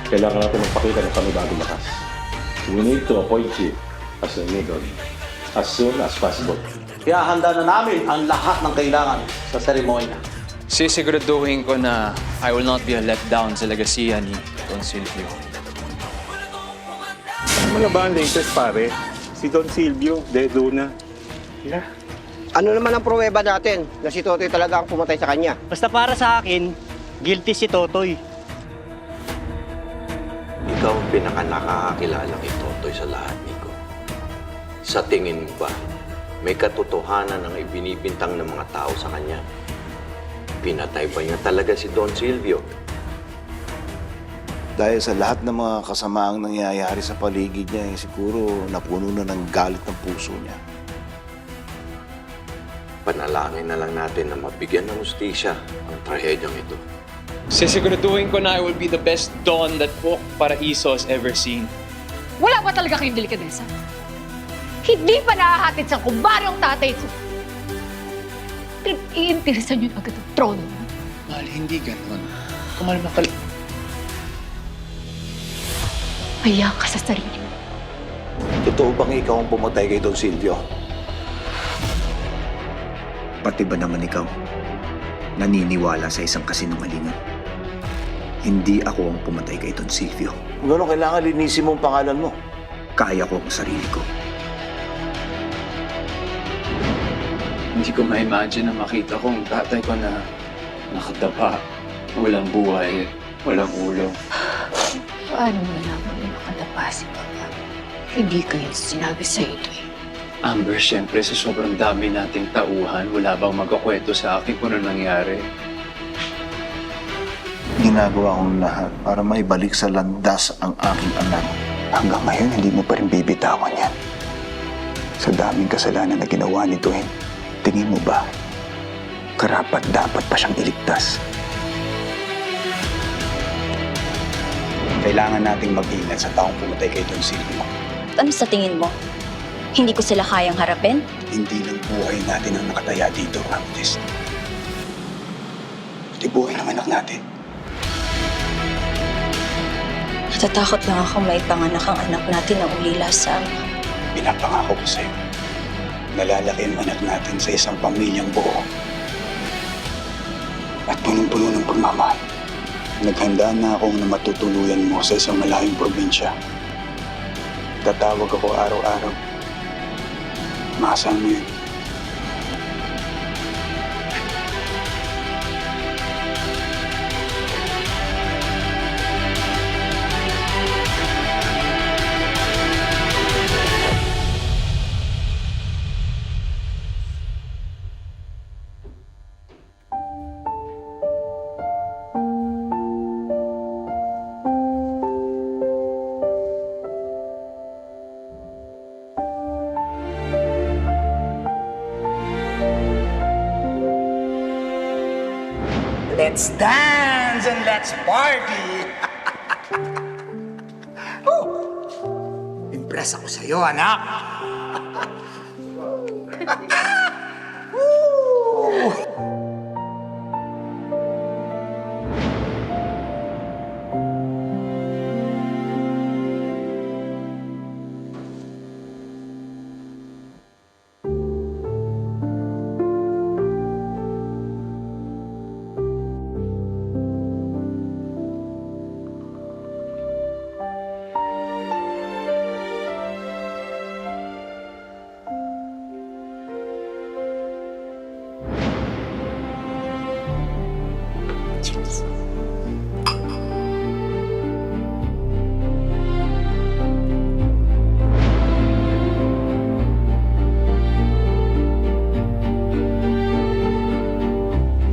Kailangan natin magpakita ng panibagong lakas. We need to appoint you as a leader as soon as possible. Kaya handa na namin ang lahat ng kailangan sa seremonya. Sisiguraduhin ko na I will not be a letdown sa legasiya ni Don Silvio. Ano na ba ang latest, pare? Si Don Silvio, dedo na. Ano naman ang pruweba natin na si Totoy talaga ang pumatay sa kanya? Basta para sa akin, guilty si Totoy. Ikaw ang pinaka-nakakakilala kay Totoy sa lahat, Nico. Sa tingin mo ba, may katotohanan ang ibinibintang ng mga tao sa kanya? Pinatay ba niya talaga si Don Silvio? Dahil sa lahat ng mga kasamaang nangyayari sa paligid niya, siguro napuno na ng galit ng puso niya. Panalangin na lang natin na mabigyan ng hustisya ang trahedyang ito. Sisiguraduhin ko na I will be the best Don that Pok Paraiso has ever seen. Wala ba talaga kayong delikadesa? Hindi pa nahahatid sa kumbaryong tatay ko. Iinteresan yun agad ang trono. Mahal, hindi ganun. Kumalma ka lang. Maya ka sa sarili mo. Totoo bang ikaw ang pumatay kay Don Silvio? Pati ba naman ikaw naniniwala sa isang kasinungalingan? Hindi ako ang pumatay kay Don Silvio. Kung gano'n, kailangan linisin mo ang pangalan mo. Kaya ko ang sarili ko. Hindi ko ma-imagine na makita ko ang tatay ko na nakatapa, walang buhay, walang ulo. Paano mo nalaman na nakatapa si Papa? Hindi kayo sinabi sa ito eh. Amber, siyempre sa sobrang dami nating tauhan, wala bang magkakwento sa akin kung ano nangyari? Ginagawa kong lahat para maibalik sa landas ang aking anak. Hanggang ngayon, hindi mo pa rin bibitawan yan. Sa daming kasalanan na ginawa ni Dwayne, tingin mo ba, karapat-dapat pa siyang iligtas? Kailangan nating mag-ingat sa taong pumatay kay Don Silvio. Ano sa tingin mo? Hindi ko sila kayang harapin? Hindi lang buhay natin ang nakataya dito, Ramtes. Pati buhay ng anak natin. Natatakot lang ako may panganak ang anak natin na ulila sa ama. Pinapangako ko sa'yo, nalalaki ang anak natin sa isang pamilyang buo. At punong-puno ng pagmamahal. Naghanda na akong na matutuluyan mo sa isang malayong probinsya. Tatawag ako araw-araw. Maasahan mo yun. Let's dance and let's party! Impress ako sa'yo, anak!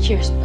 Cheers pa.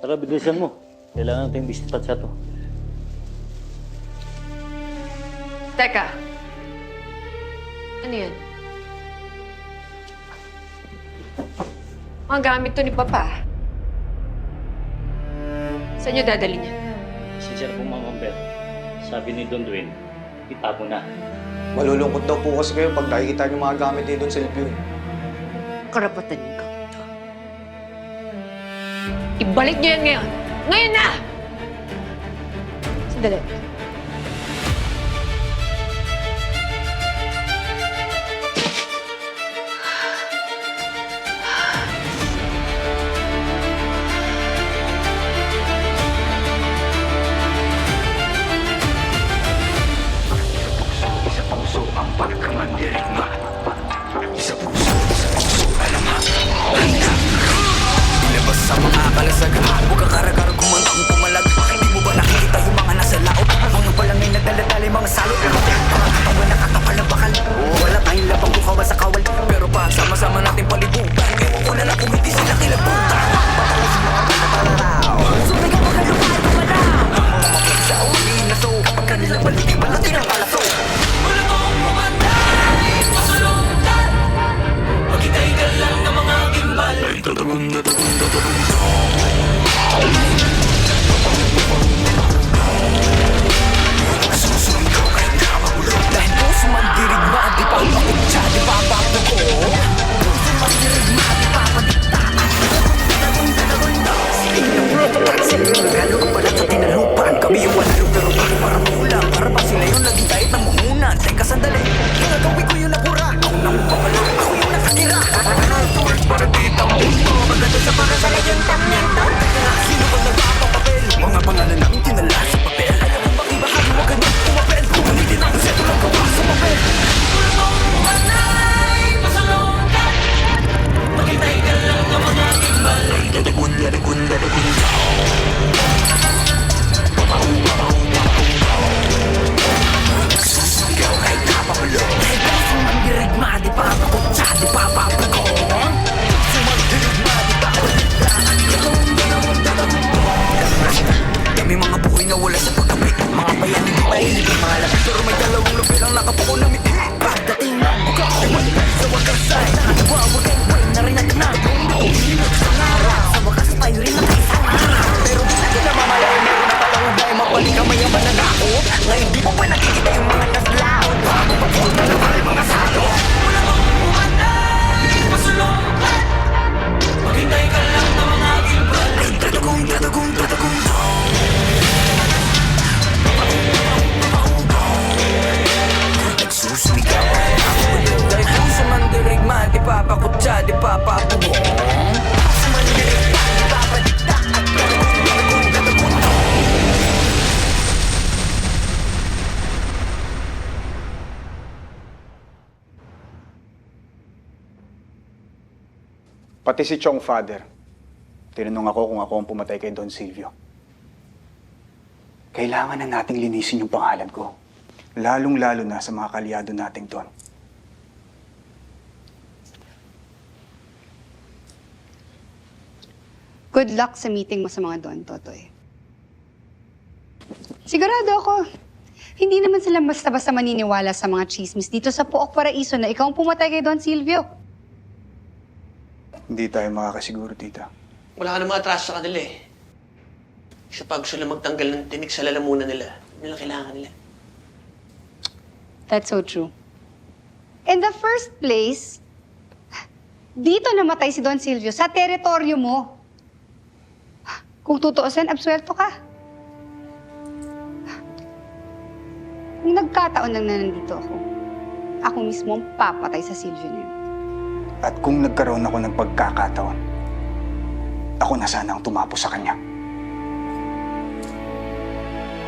Tara, bilisan mo. Kailangan natin dispatch to. Teka. Ano yan? Mga gamit to ni Papa. Saan niyo dadalhin yan? Sincere po mga compare. Sabi ni Don Dwayne, itapo na. Malulungkot daw po kasi kayo pag nakikita niyo mga gamit ni Don Silvio. Karapatan niyo gawin to. Ibalik niyo yan ngayon! Ngayon na! Sandali. Ilabas sa mga kalasaga, huwag kang karagar kumantang pumalag. Hindi mo ba nakikita yung mga nasa laot? Mga palangay na daladali, mga salot. Mga katawan na kakapal na bakal. Wala tayong labang bukawa sa kawal, pero pa sama-sama natin palibutan. Ewan ko na lang kung hindi sila kilabutan. Patalas yung mga palatalaraw. Sumigaw mo ka lupain ko ba na? Ang mga mapit sa uli na so, kapag kanila balikin balatin ang kalaso. Wala kong pumatay, masuluntan. Maghintay ka lang ng mga gimbal. Dahil puso man dirigma, di pa pakutsa, di pa papuko. Puso man dirigma, di pa padiktaan. Sige ng prototype, sila yung nagalo ka pala sa tinalupan. Kami yung wanalo pero bakit parang kulang? Para ba sila yung naging kahit ng muhunan? Teka sandali, ginagawin ko yung napura. Ako na mo papala, ako yung nakatira. Para kita mo ito, maganda sa para sa leyenda-miento. Sino ba nagpapapapel? Mga pangalan namin tinala sa papel. Alam mo bang ibahagi, huwag ka nang tumapel. Gamitin ang seto lang gawa sa papel. Pulmong bumanay, masalungkat. Maghintay ka lang ng mga gimbal. Dadagun, dadagun, dadagun. Susugaw kahit napakulo. Dahil puso man dirigma, di pa pakutsa, di pa papuko. Puso man dirigma, di pa balitaan. Kami mga buhay na wala sa pagkapit. Mga bayan hindi mahilig ang mga lapit. Pero may dalawang lupi lang nakapuko na miti. Pagdating ng mukha ko maliban sa wagasay. Nakakawawagay-way na rin natin na. Sa ngarap, sa wakas tayo rin nakaisang harap. Pero di natin namamalay, meron na palang dahil mapalik ang mayaman na nako. Ngayon di mo pa nakikita yung mga naslaot. Bago magpunta na pala mga salo. Wala kang pumatay, masulungkat. Maghintay ka lang ng mga gimbal. Dadagong, dadagong, dadagong. Nagsusumigaw dahil puso man dirigma, di papakutsa, di papapubong. Puso man dirigma, di papadikta. At dadagong, dadagong, dadagong. Pati si Chong father. Tinanong ako kung ako ang pumatay kay Don Silvio. Kailangan na nating linisin yung pangalan ko. Lalong-lalo na sa mga kalyado nating Don. Good luck sa meeting mo sa mga Don, Totoy. Sigurado ako, hindi naman sila basta-basta maniniwala sa mga chismis dito sa Puok Paraiso na ikaw ang pumatay kay Don Silvio. Hindi tayo makakasiguro, tita. Wala ka namang atraso sa kanila eh. Isa pa gusto lang magtanggal ng tinik sa lalamunan nila. Yun lang kailangan nila. That's so true. In the first place, dito namatay si Don Silvio sa teritoryo mo. Kung tutuusin, absuelto ka. Kung nagkataon lang na nandito ako mismo ang papatay sa Silvio na yun. At kung nagkaroon ako ng pagkakataon, ako na sana ang tumapo sa kanya.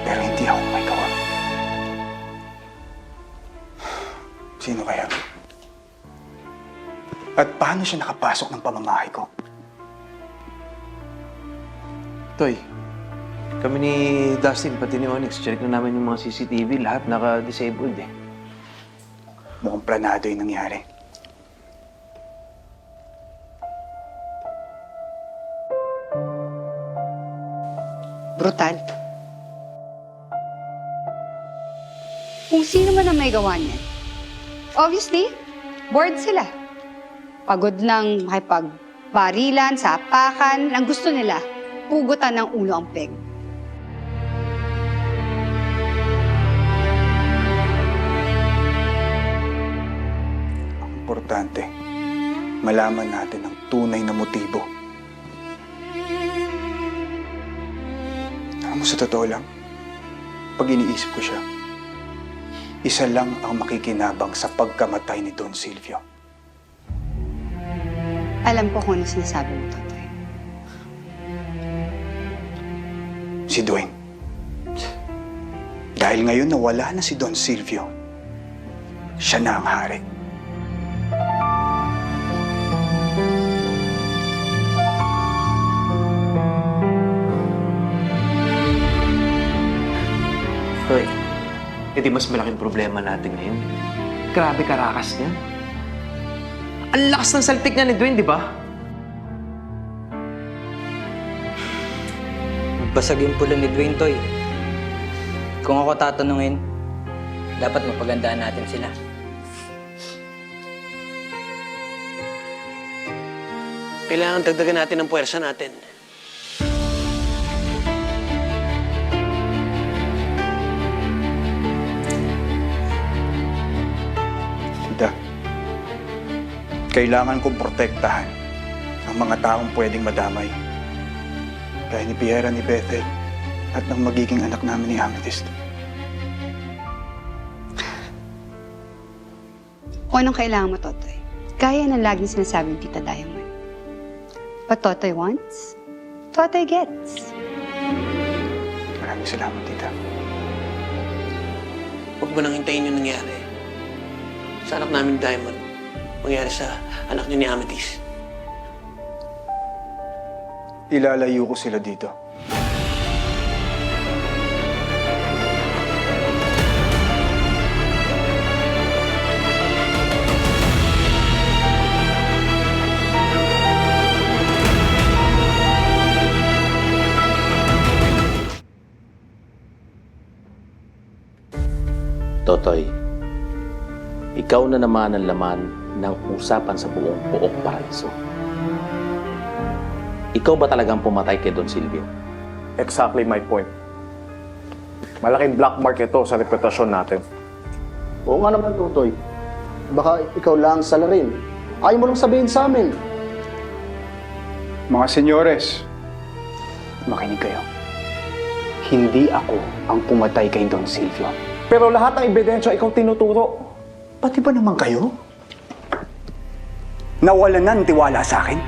Pero hindi ako may gawa. Sino kaya? At paano siya nakapasok ng pamamahay ko? Toy, kami ni Dustin, pati ni Onyx, check na namin yung mga CCTV, lahat naka-disabled eh. Mukhang planado yung nangyari. Brutal. Kung sino man ang may gawa niyan, obviously, bored sila. Pagod ng makipagbarilan, sapakan, ang gusto nila, pugutan ng ulo ang peg. Importante, malaman natin ang tunay na motibo. Alam mo, sa totoo lang, pag iniisip ko siya, isa lang ang makikinabang sa pagkamatay ni Don Silvio. Alam ko kung ano sinasabi mo, Totoy. Si Dwayne. Dahil ngayon nawala na si Don Silvio, siya na ang hari. Hoy, edi mas malaking problema natin ngayon. Grabe karakas niya. Ang lakas ng saltik niya ni Dwayne, di ba? Basag yung pula ni Dwayne, Toy. Kung ako tatanungin, dapat mapagandaan natin sila. Kailangan dagdagan natin ang puwersa natin. Tita, kailangan kong protektahan ang mga taong pwedeng madamay. Gaya ni Piera, ni Bethel, at ng magiging anak namin ni Amethyst. Kung anong kailangan mo, Totoy. Gaya ng laging sinasabi ng Tita Diamond. What Totoy wants, Totoy gets. Maraming salamat, Tita. Huwag mo nang hintayin yung nangyari. Sa anak namin Diamond, mangyari sa anak niyo ni Amethyst. Ilalayo ko sila dito. Totoy, ikaw na naman ang laman ng usapan sa buong Pook Paraiso. Ikaw ba talagang pumatay kay Don Silvio? Exactly my point. Malaking black mark ito sa reputasyon natin. Oo nga naman, Totoy. Baka ikaw lang salarin. Ayaw mo lang sabihin sa amin. Mga senyores, makinig kayo. Hindi ako ang pumatay kay Don Silvio. Pero lahat ng ebidensya ikaw tinuturo. Pati ba naman kayo? Nawalan na ng tiwala sa akin?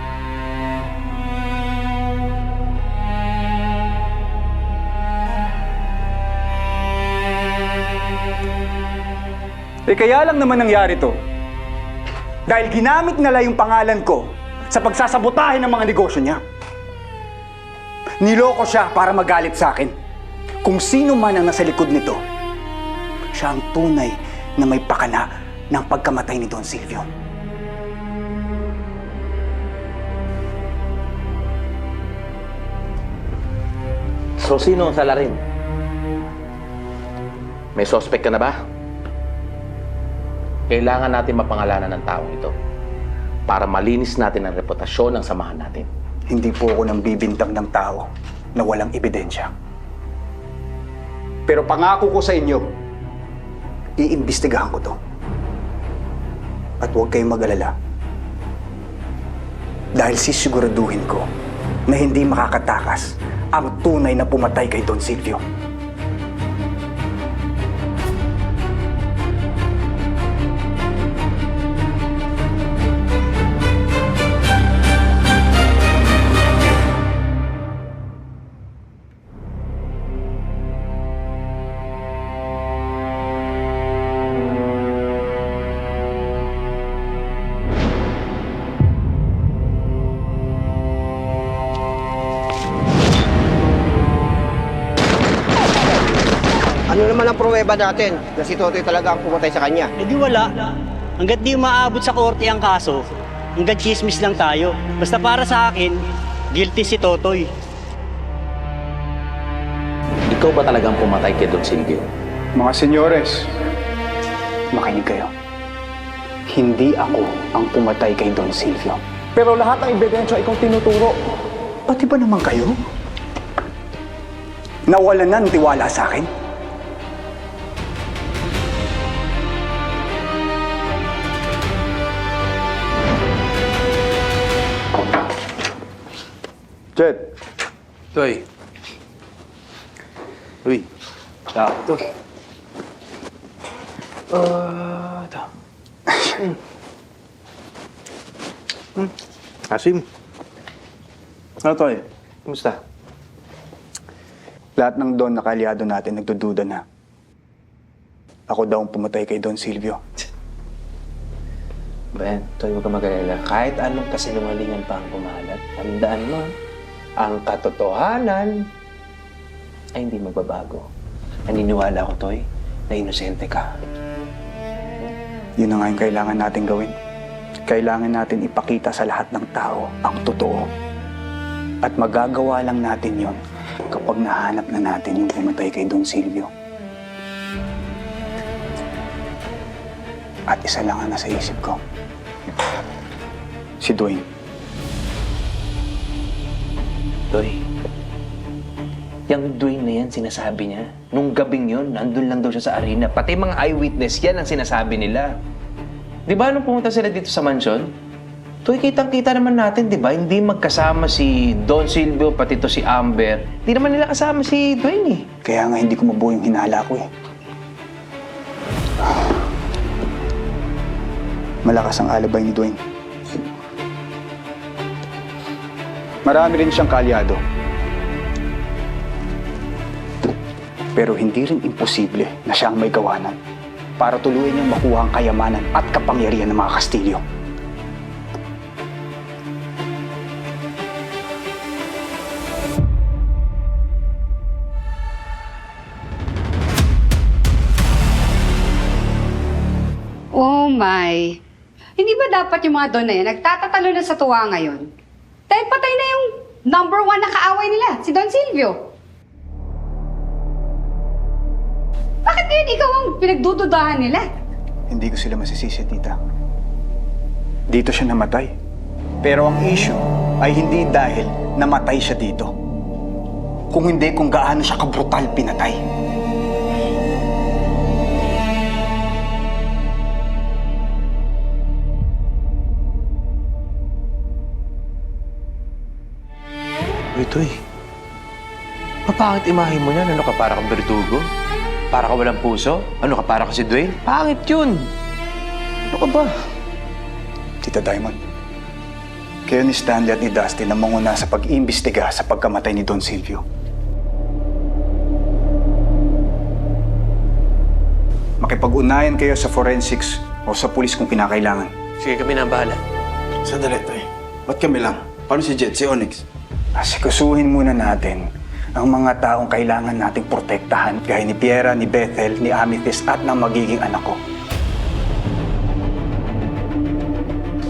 Kaya lang naman nangyari to. Dahil ginamit nila yung pangalan ko sa pagsasabotahe ng mga negosyo niya. Niloko siya para magalit sa akin. Kung sino man ang nasa likod nito, siya ang tunay na may pakana ng pagkamatay ni Don Silvio. So, sino ang salarin? May suspect ka na ba? Kailangan natin mapangalanan ng taong ito para malinis natin ang reputasyon ng samahan natin. Hindi po ako nang bibintang ng tao na walang ebidensya. Pero pangako ko sa inyo, iimbestigahan ko to. At huwag kayong mag-alala. Dahil sisiguraduhin ko na hindi makakatakas ang tunay na pumatay kay Don Silvio. Ano naman ang pruweba natin na si Totoy talaga ang pumatay sa kanya? Eh di wala. Hanggat di maabot sa korte ang kaso, hanggat chismis lang tayo. Basta para sa akin, guilty si Totoy. ikaw ba talagang pumatay kay Don Silvio? Mga senyores, makinig kayo. Hindi ako ang pumatay kay Don Silvio. Pero lahat ng ebidensya ikaw tinuturo. Pati ba naman kayo? Nawalan na ng tiwala sa akin? Jed, Toy. Uy. Sakto. Ito. Asim. Ano, Toy? Kumusta? Lahat ng Don na kaalyado natin nagdududa na. Ako daw ang pumatay kay Don Silvio. Ben, Toy, huwag ka mag-alala. Kahit anong kasinungalingan pa ang kumalat, tandaan mo, ang katotohanan ay hindi magbabago. Naniniwala ko, Toy, na inosente ka. Yun na nga yung kailangan natin gawin. Kailangan natin ipakita sa lahat ng tao ang totoo. At magagawa lang natin yon kapag nahanap na natin yung pumatay kay Don Silvio. At isa lang ang nasa isip ko. Si Dwayne. Toy, yung Dwayne na yan, sinasabi niya. Nung gabing yun, nandun lang daw siya sa arena. Pati mga eyewitness, yan ang sinasabi nila. Di ba nung pumunta sila dito sa mansion? Toy, kitang-kita naman natin, di ba? Hindi magkasama si Don Silvio, pati to si Amber. Hindi naman nila kasama si Dwayne eh. Kaya nga hindi ko mabuo yung hinala ko eh. Malakas ang alibay ni Dwayne. Marami rin siyang kaalyado. Pero hindi rin imposible na siya ang may gawanan para tuluyan niyang makuha ang kayamanan at kapangyarihan ng mga Kastilyo. Oh my. Hindi ba dapat yung mga Don na yan nagtatatalo na sa tuwa ngayon? Dahil patay na yung number 1 na kaaway nila, si Don Silvio. Bakit ngayon ikaw ang pinagdududahan nila? Hindi ko sila masisisi, tita. Dito siya namatay. Pero ang issue ay hindi dahil namatay siya dito. Kung hindi kung gaano siya kabrutal pinatay. Uy, Toy. Mapangit imahe mo yan. Ano ka, para kang Bertugo? Para ka walang puso? Ano ka, para ka si Dwayne? Pangit yun! Ano ka ba? Tita Diamond, kayo ni Stanley at ni Dusty na manguna sa pag-iimbestiga sa pagkamatay ni Don Silvio. Makipag-unayan kayo sa forensics o sa pulis kung kinakailangan. Sige, kami na ang bahala. Sandali, Toy. Ba't kami lang? Paano si Jed, si Onyx? Asikasuhin muna natin ang mga taong kailangan nating protektahan gaya ni Piera, ni Bethel, ni Amethyst at ng magiging anak ko.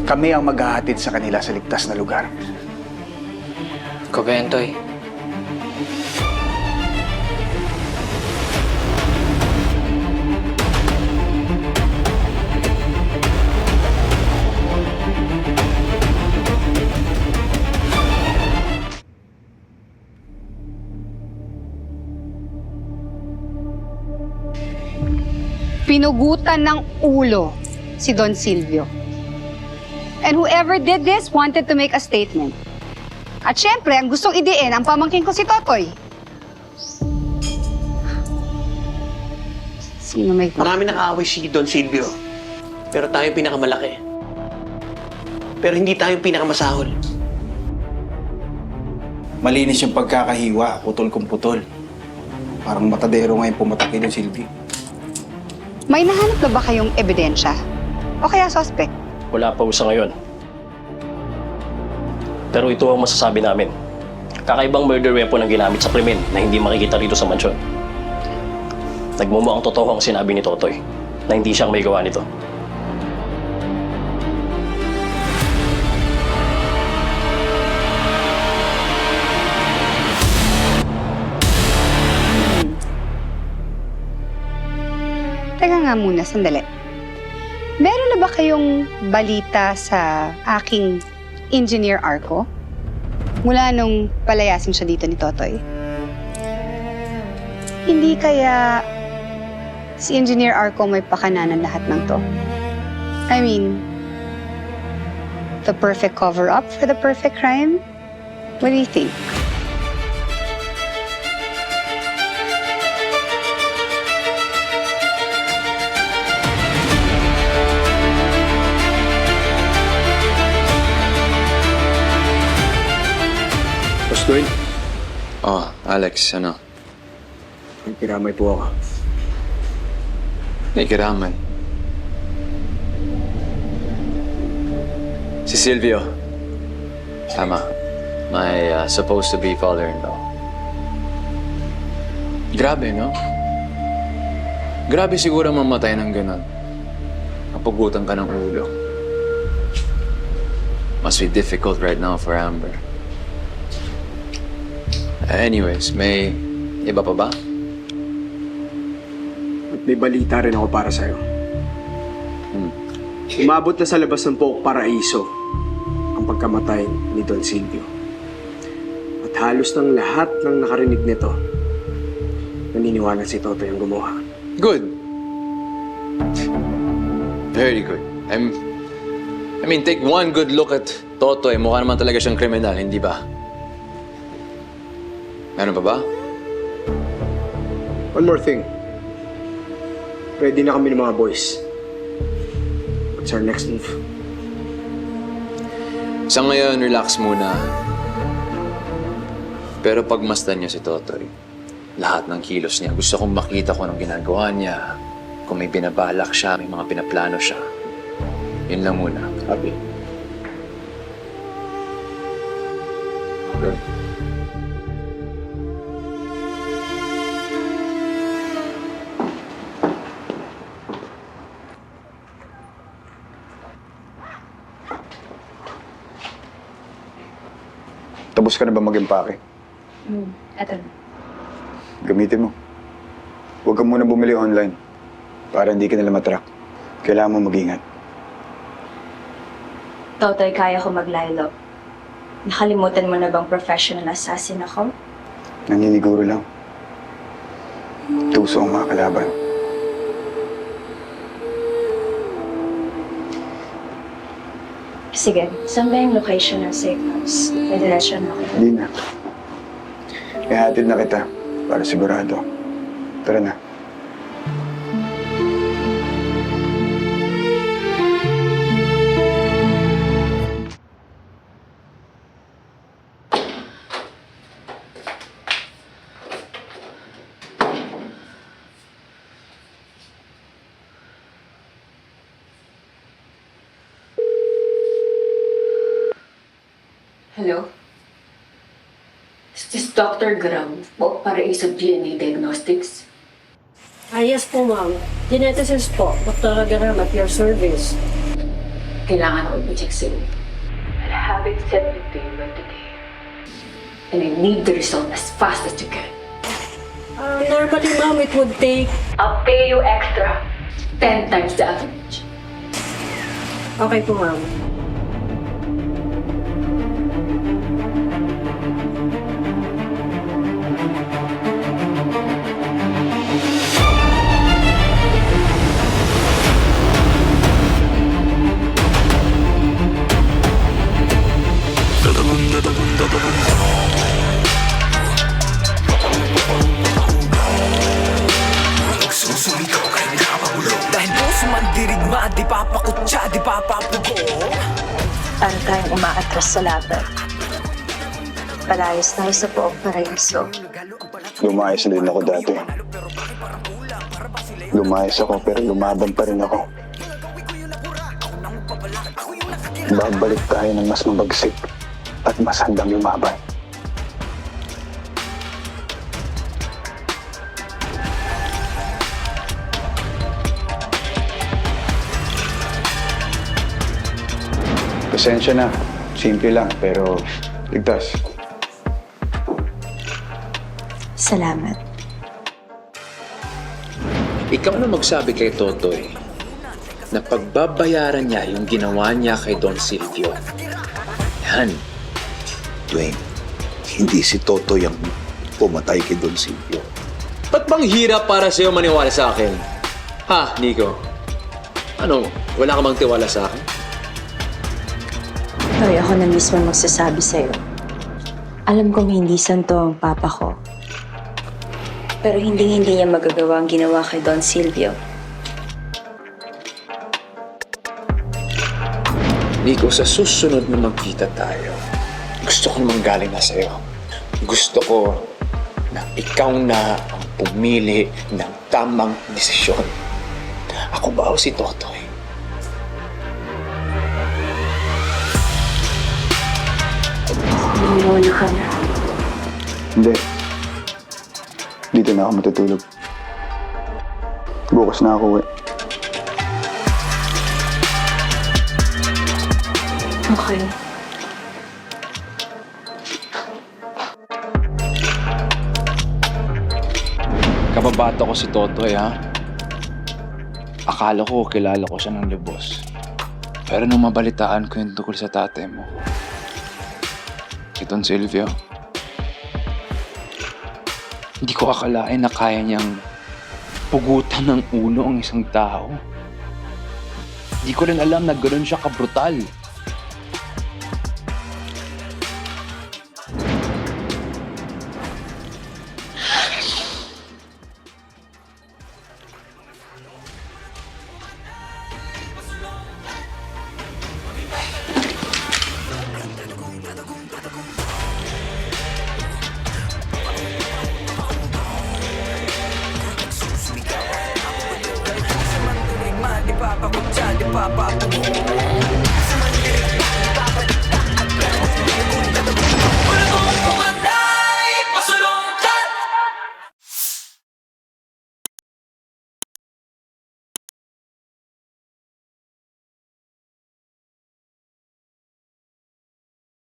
Kami ang maghahatid sa kanila sa ligtas na lugar. Kubentoy. Pinugutan ng ulo si Don Silvio. And whoever did this wanted to make a statement. At syempre, ang gustong idiin ang pamangkin ko si Totoy. Sino may... Marami nakaaway si Don Silvio. Pero tayo yung pinakamalaki. Pero hindi tayo yung pinakamasahol. Malinis yung pagkakahiwa, putol kung putol. Parang matadero ngayon pumatak kay Don Silvio. May nahanap na ba kayong ebidensya? O kaya suspect? Wala pa sa ngayon. Pero ito ang masasabi namin. Kakaibang murder weapon ang ginamit sa krimen na hindi makikita rito sa mansyon. Nagmumukhang totoo ang sinabi ni Totoy na hindi siyang may gawa nito. nga muna, sandali. Meron na ba kayong balita sa aking Engineer Arco? Mula nung palayasin siya dito ni Totoy. Hindi kaya si Engineer Arco may pakananan lahat ng to? I mean, the perfect cover-up for the perfect crime? What do you think? Doy? Oh, Alex, ano? Kiramay po ako. May kiramay. Si Silvio. Tama. My supposed-to-be father-in-law. Grabe, no? Grabe siguro mamatay ng ganun. Napugutan ka ng ulo. Must be difficult right now for Amber. Anyways, may iba pa ba? At may balita rin ako para sa'yo. Umabot na sa labas ng Pook Paraiso ang pagkamatay ni Don Silvio. At halos ng lahat ng nakarinig nito, naniniwala si Totoy ang gumawa. Good. Very good. I mean, take one good look at Totoy. Mukha naman talaga siyang kriminal, hindi ba? Meron pa ba? One more thing. Ready na kami ng mga boys. What's our next move? Sa ngayon, relax muna. Pero pagmasdan niyo si Totoy, lahat ng kilos niya, gusto kong makita kung anong ginagawa niya. Kung may binabalak siya, may mga pinaplano siya. Yun lang muna. Happy. Okay. Tapos ka na ba mag-impake? Eto na. Gamitin mo. Huwag ka muna bumili online para hindi ka nila matrack. Kailangan mo mag-ingat. Totoy, kaya ko mag-lilo. Nakalimutan mo na bang professional assassin ako? Naniniguro lang. Tuso ang mga kalaban. Sige, saan ba yung location ng safe house? May diretsyon ako. Hindi na. Ihatid na kita para sigurado. Tara na. Hello? Is this Dr. Graham po para sa DNA Diagnostics? Yes po, ma'am. Geneticist po. Dr. Graham at your service. Kailangan ko i-check sa'yo. I'll have it sent to you by today. And I need the result as fast as you can. Normally, ma'am, it would take... I'll pay you extra. 10 times the average. Okay po, ma'am. Dahil puso man dirigma, di papakutsa, di papapugo. Para tayong umaatras sa laban. Palayos tayo sa Pook Paraiso. Lumayas na din ako dati. Lumayas ako pero lumaban pa rin ako. Babalik tayo ng mas mabagsik at mas handang lumaban. Pasensya na. Simple lang pero ligtas. Salamat. ikaw na magsabi kay Totoy na pagbabayaran niya yung ginawa niya kay Don Silvio. Yan. Dwayne, hindi si Totoy ang pumatay kay Don Silvio. Ba't bang hirap para sa'yo maniwala sa akin? Ha, Nico? Ano, wala ka bang tiwala sa akin? Toy, ako na mismo magsasabi sa'yo. Alam kong hindi santo ang papa ko. Pero hindi niya magagawa ang ginawa kay Don Silvio. Nico, sa susunod na magkita tayo, gusto ko namang galing na sa'yo. Gusto ko na ikaw na ang pumili ng tamang desisyon. Ako ba o si Totoy? Lumauna ka na. Hindi. Dito na ako matutulog. Bukas na ako uwi. Okay. Kababato ko si Totoy, ha? Akala ko kilala ko siya ng lubos. Pero nung mabalitaan ko yung tungkol sa tatay mo, si Don Silvio, hindi ko akalain na kaya niyang pugutan ng ulo ang isang tao. Hindi ko rin alam na gano'n siya kabrutal. Di pa pa